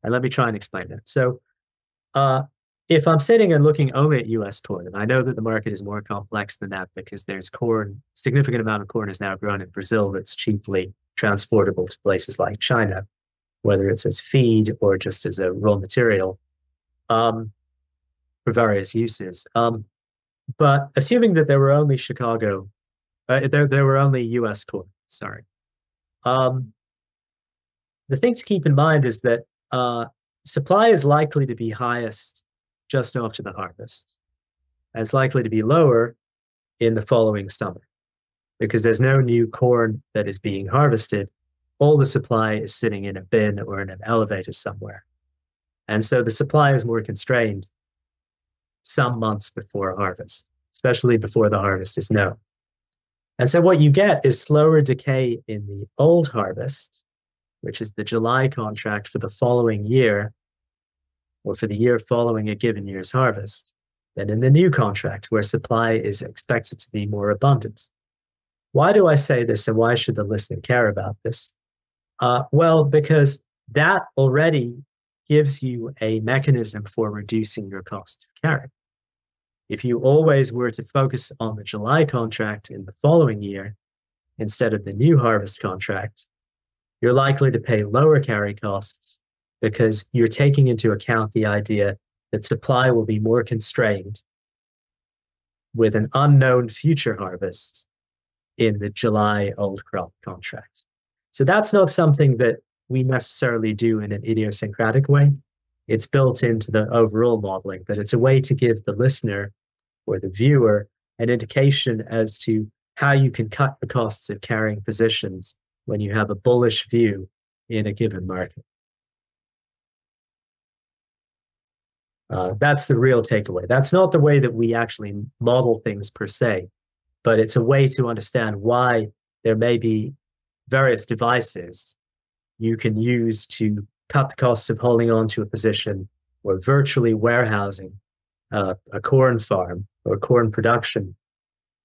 And let me try and explain that. So if I'm sitting and looking only at US corn, and I know that the market is more complex than that because there's corn, significant amount of corn is now grown in Brazil that's cheaply transportable to places like China, whether it's as feed or just as a raw material for various uses. But assuming that there were only there were only US corn, sorry. The thing to keep in mind is that supply is likely to be highest just after the harvest. And it's likely to be lower in the following summer because there's no new corn that is being harvested. All the supply is sitting in a bin or in an elevator somewhere. And so the supply is more constrained some months before harvest, especially before the harvest is known. And so what you get is slower decay in the old harvest, which is the July contract for the following year, or for the year following a given year's harvest, than in the new contract, where supply is expected to be more abundant. Why do I say this, and why should the listener care about this? Well, because that already gives you a mechanism for reducing your cost of carry. If you always were to focus on the July contract in the following year instead of the new harvest contract, you're likely to pay lower carry costs because you're taking into account the idea that supply will be more constrained with an unknown future harvest in the July old crop contract. So that's not something that we necessarily do in an idiosyncratic way. It's built into the overall modeling, but it's a way to give the listener or the viewer an indication as to how you can cut the costs of carrying positions when you have a bullish view in a given market. That's the real takeaway. That's not the way that we actually model things per se, but it's a way to understand why there may be various devices you can use to cut the costs of holding on to a position or virtually warehousing a corn farm or corn production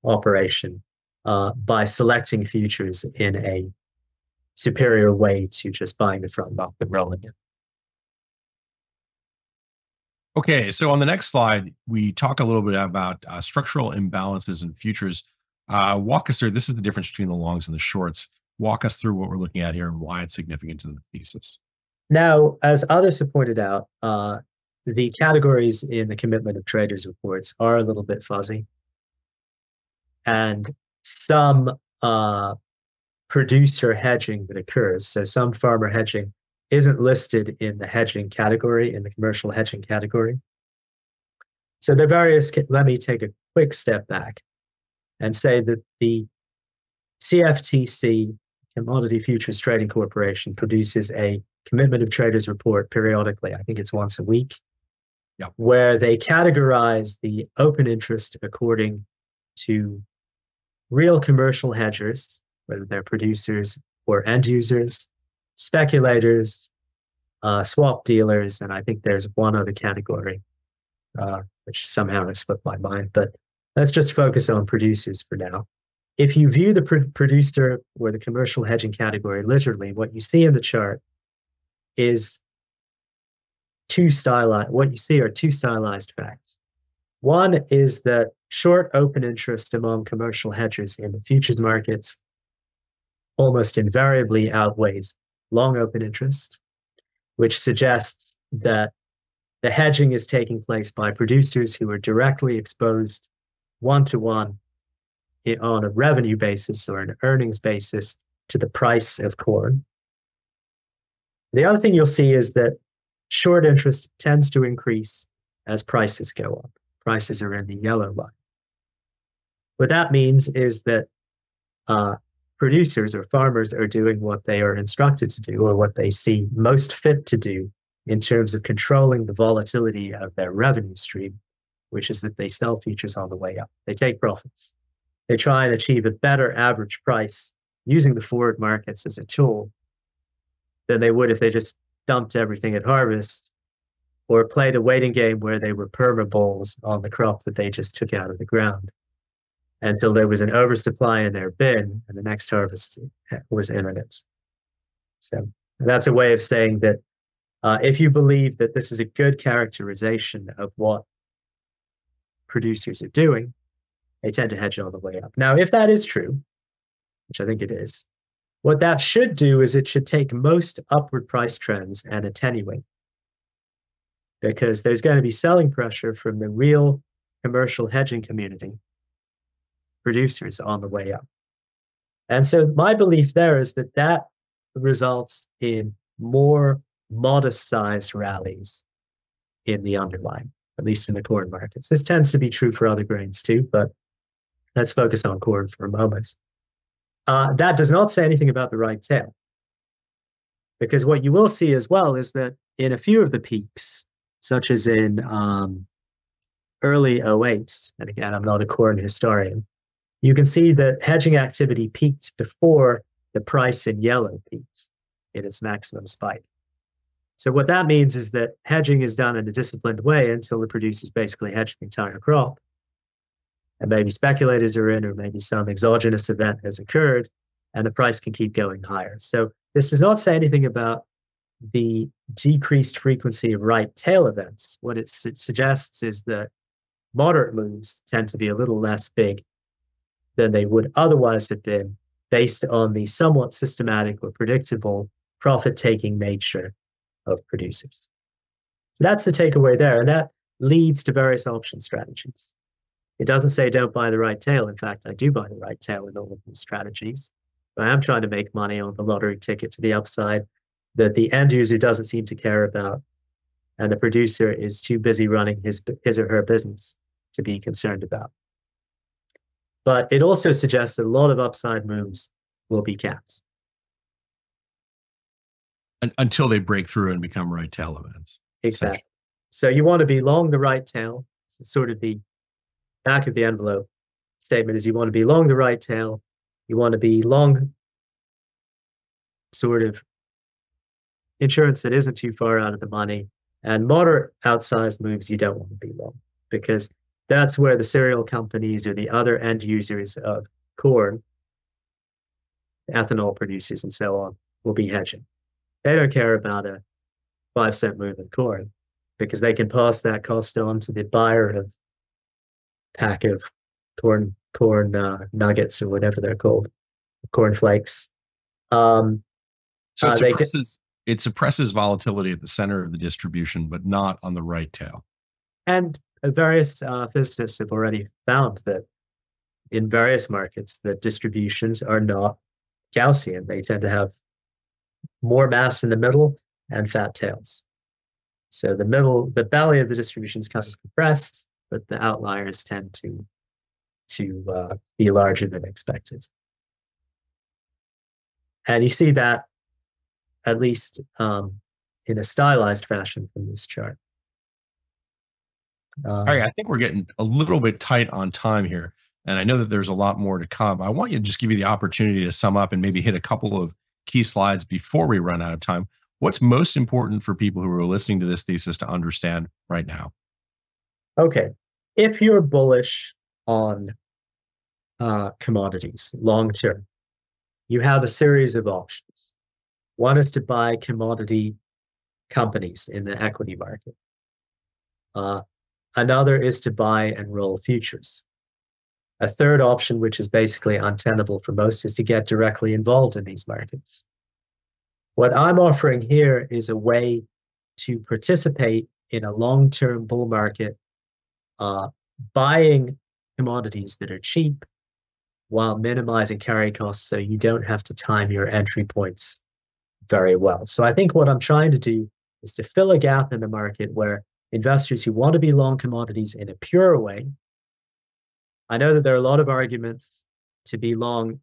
operation by selecting futures in a superior way to just buying the front off and rolling it. Okay, so on the next slide, we talk a little bit about structural imbalances in futures. Walk us through, this is the difference between the longs and the shorts. Walk us through what we're looking at here and why it's significant to the thesis. Now, as others have pointed out, the categories in the commitment of traders reports are a little bit fuzzy. And some producer hedging that occurs, so some farmer hedging, isn't listed in the hedging category, in the commercial hedging category. So the various, let me take a quick step back and say that the CFTC, Commodity Futures Trading Corporation, produces a commitment of traders report periodically. I think it's once a week, where they categorize the open interest according to real commercial hedgers, whether they're producers or end users, speculators, swap dealers, and I think there's one other category, which somehow has slipped my mind, but let's just focus on producers for now. If you view the producer or the commercial hedging category literally, what you see in the chart is what you see are two stylized facts. One is that short open interest among commercial hedgers in the futures markets almost invariably outweighs long open interest, which suggests that the hedging is taking place by producers who are directly exposed one-to-one on a revenue basis or an earnings basis to the price of corn. The other thing you'll see is that short interest tends to increase as prices go up. Prices are in the yellow line. What that means is that producers or farmers are doing what they are instructed to do or what they see most fit to do in terms of controlling the volatility of their revenue stream, which is that they sell futures on the way up. They take profits. They try and achieve a better average price using the forward markets as a tool than they would if they just dumped everything at harvest or played a waiting game where they were perma bulls on the crop that they just took out of the ground until there was an oversupply in their bin and the next harvest was imminent. So that's a way of saying that if you believe that this is a good characterization of what producers are doing, they tend to hedge all the way up. Now, if that is true, which I think it is, what that should do is it should take most upward price trends and attenuate, because there's going to be selling pressure from the real commercial hedging community producers on the way up. And so my belief there is that that results in more modest sized rallies in the underlying, at least in the corn markets. This tends to be true for other grains too, but let's focus on corn for a moment. That does not say anything about the right tail, because what you will see as well is that in a few of the peaks, such as in early 08, and again, I'm not a corn historian, you can see that hedging activity peaked before the price in yellow peaked in its maximum spike. So what that means is that hedging is done in a disciplined way until the producers basically hedge the entire crop. and maybe speculators are in, or maybe some exogenous event has occurred, and the price can keep going higher. So this does not say anything about the decreased frequency of right tail events. What it suggests is that moderate moves tend to be a little less big than they would otherwise have been based on the somewhat systematic or predictable profit-taking nature of producers. So that's the takeaway there, and that leads to various option strategies. It doesn't say don't buy the right tail. In fact, I do buy the right tail in all of these strategies. But I am trying to make money on the lottery ticket to the upside that the end user doesn't seem to care about, and the producer is too busy running his or her business to be concerned about. But it also suggests that a lot of upside moves will be capped. Until they break through and become right tail events. Exactly. So you want to be long the right tail. Sort of the back of the envelope statement is you want to be long the right tail. You want to be long sort of insurance that isn't too far out of the money, and moderate outsized moves you don't want to be long, because that's where the cereal companies or the other end users of corn, ethanol producers and so on, will be hedging. They don't care about a 5-cent move in corn because they can pass that cost on to the buyer of a pack of corn nuggets or whatever they're called, corn flakes. So it suppresses volatility at the center of the distribution, but not on the right tail. And various physicists have already found that in various markets, that distributions are not Gaussian. They tend to have more mass in the middle and fat tails. So the belly of the distribution is kind of compressed, but the outliers tend to be larger than expected. And you see that at least in a stylized fashion from this chart. All right, I think we're getting a little bit tight on time here, and I know that there's a lot more to come. I want you to just give you the opportunity to sum up and maybe hit a couple of key slides before we run out of time. What's most important for people who are listening to this thesis to understand right now? Okay, if you're bullish on commodities long term, you have a series of options. One is to buy commodity companies in the equity market. Another is to buy and roll futures. A third option, which is basically untenable for most, is to get directly involved in these markets. What I'm offering here is a way to participate in a long-term bull market, buying commodities that are cheap while minimizing carry costs so you don't have to time your entry points very well. So I think what I'm trying to do is to fill a gap in the market where investors who want to be long commodities in a pure way. I know that there are a lot of arguments to be long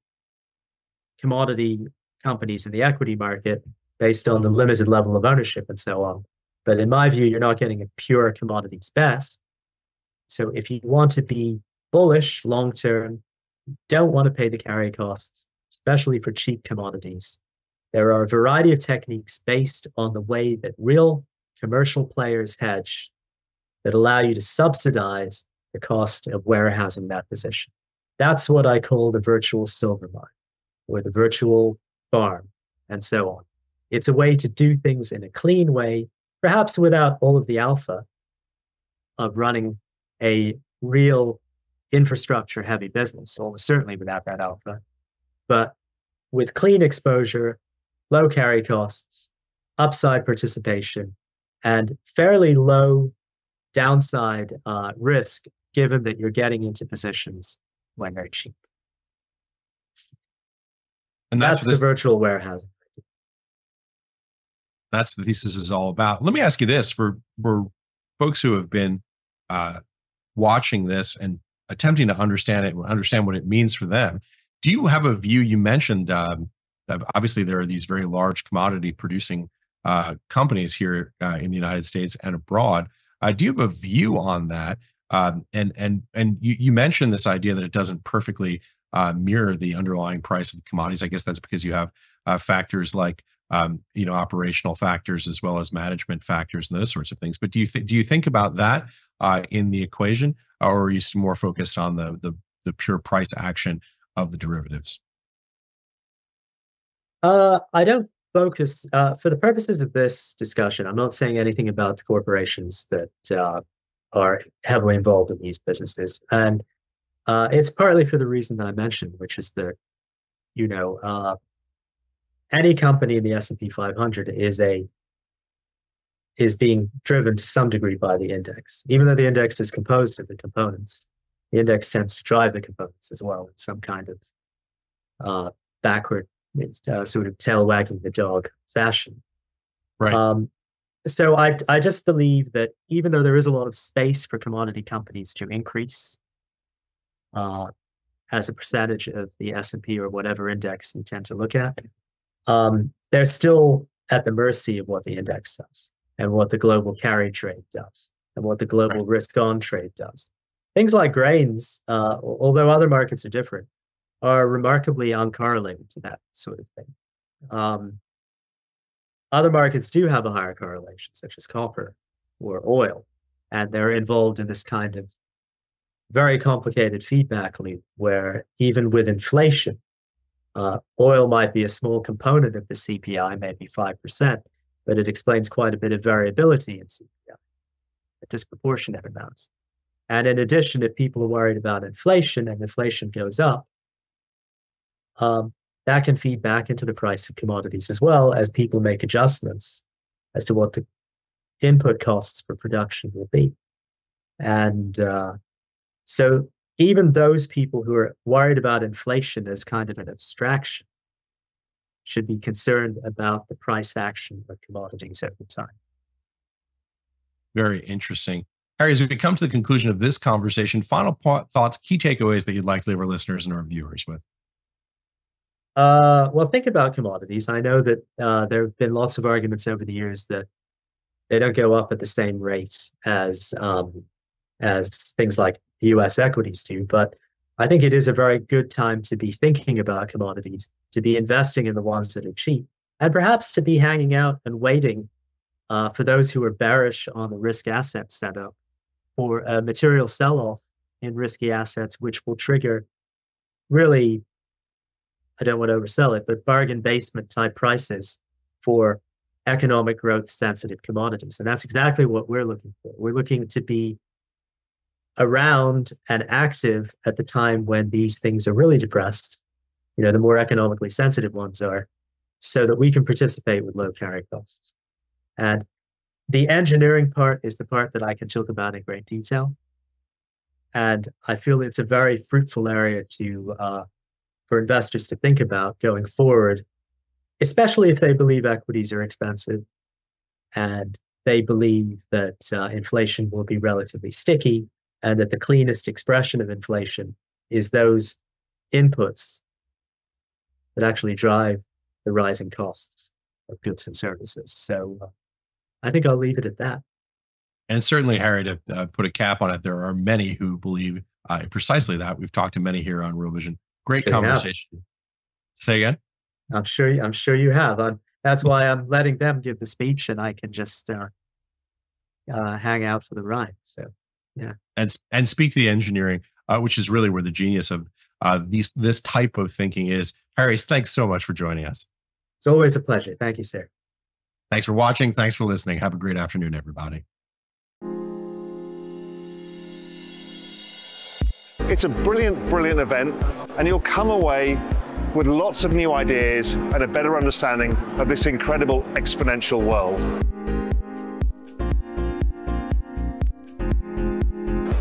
commodity companies in the equity market based on the limited level of ownership and so on. But in my view, you're not getting a pure commodities bet. So if you want to be bullish long-term, don't want to pay the carry costs, especially for cheap commodities. There are a variety of techniques based on the way that real commercial players hedge that allow you to subsidize the cost of warehousing that position. That's what I call the virtual silver mine or the virtual farm and so on. It's a way to do things in a clean way, perhaps without all of the alpha of running a real infrastructure heavy business, almost certainly without that alpha, but with clean exposure, low carry costs, upside participation, and fairly low downside risk, given that you're getting into positions when they're cheap. And that's the virtual warehousing. That's what the thesis is all about. Let me ask you this, for folks who have been watching this and attempting to understand it, understand what it means for them, do you have a view? You mentioned that obviously there are these very large commodity producing companies here in the United States and abroad. Do you have a view on that? And you mentioned this idea that it doesn't perfectly mirror the underlying price of the commodities. I guess that's because you have factors like operational factors as well as management factors and those sorts of things. But do you think about that in the equation? or are you more focused on the pure price action of the derivatives? I don't focus, for the purposes of this discussion, I'm not saying anything about the corporations that are heavily involved in these businesses. And it's partly for the reason that I mentioned, which is that, any company in the S&P 500 is being driven to some degree by the index. Even though the index is composed of the components, the index tends to drive the components as well in some kind of backward, sort of tail wagging the dog fashion. Right. So I just believe that even though there is a lot of space for commodity companies to increase as a percentage of the S&P or whatever index you tend to look at, they're still at the mercy of what the index does and what the global carry trade does and what the global risk-on trade does. Things like grains, although other markets are different, are remarkably uncorrelated to that sort of thing. Other markets do have a higher correlation, such as copper or oil, and they're involved in this kind of very complicated feedback loop where even with inflation, oil might be a small component of the CPI, maybe 5%, but it explains quite a bit of variability in CPI, a disproportionate amount. And in addition, if people are worried about inflation and inflation goes up, that can feed back into the price of commodities as well as people make adjustments as to what the input costs for production will be. And so even those people who are worried about inflation as kind of an abstraction should be concerned about the price action of commodities over time. Very interesting. Harry, as we come to the conclusion of this conversation, final thoughts, key takeaways that you'd like to leave our listeners and our viewers with. Well, think about commodities. I know that there have been lots of arguments over the years that they don't go up at the same rate as things like U.S. equities do, but I think it is a very good time to be thinking about commodities, to be investing in the ones that are cheap, and perhaps to be hanging out and waiting for those who are bearish on the risk asset setup for a material sell-off in risky assets, which will trigger really, I don't want to oversell it, but bargain basement type prices for economic growth sensitive commodities. And that's exactly what we're looking for. We're looking to be around and active at the time when these things are really depressed, the more economically sensitive ones are, so that we can participate with low carry costs. And the engineering part is the part that I can talk about in great detail. And I feel it's a very fruitful area for investors to think about going forward, especially if they believe equities are expensive and they believe that inflation will be relatively sticky and that the cleanest expression of inflation is those inputs that actually drive the rising costs of goods and services. So I think I'll leave it at that. And certainly, Harry, to put a cap on it, there are many who believe precisely that. We've talked to many here on Real Vision. Great conversation. Say again? I'm sure you have. That's why I'm letting them give the speech, and I can just hang out for the ride. So, yeah. And speak to the engineering, which is really where the genius of this type of thinking is. Harry, thanks so much for joining us. It's always a pleasure. Thank you, sir. Thanks for watching. Thanks for listening. Have a great afternoon, everybody. It's a brilliant, brilliant event, and you'll come away with lots of new ideas and a better understanding of this incredible exponential world.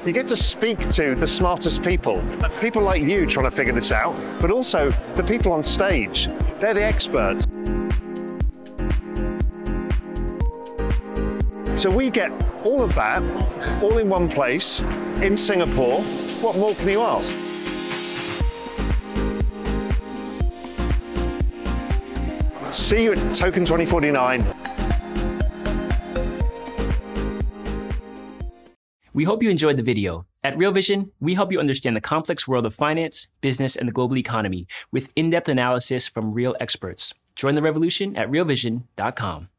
You get to speak to the smartest people like you trying to figure this out, but also the people on stage. They're the experts. So we get all of that, all in one place, in Singapore. What more can you ask? See you at TOKEN2049. We hope you enjoyed the video. At Real Vision, we help you understand the complex world of finance, business, and the global economy with in-depth analysis from real experts. Join the revolution at realvision.com.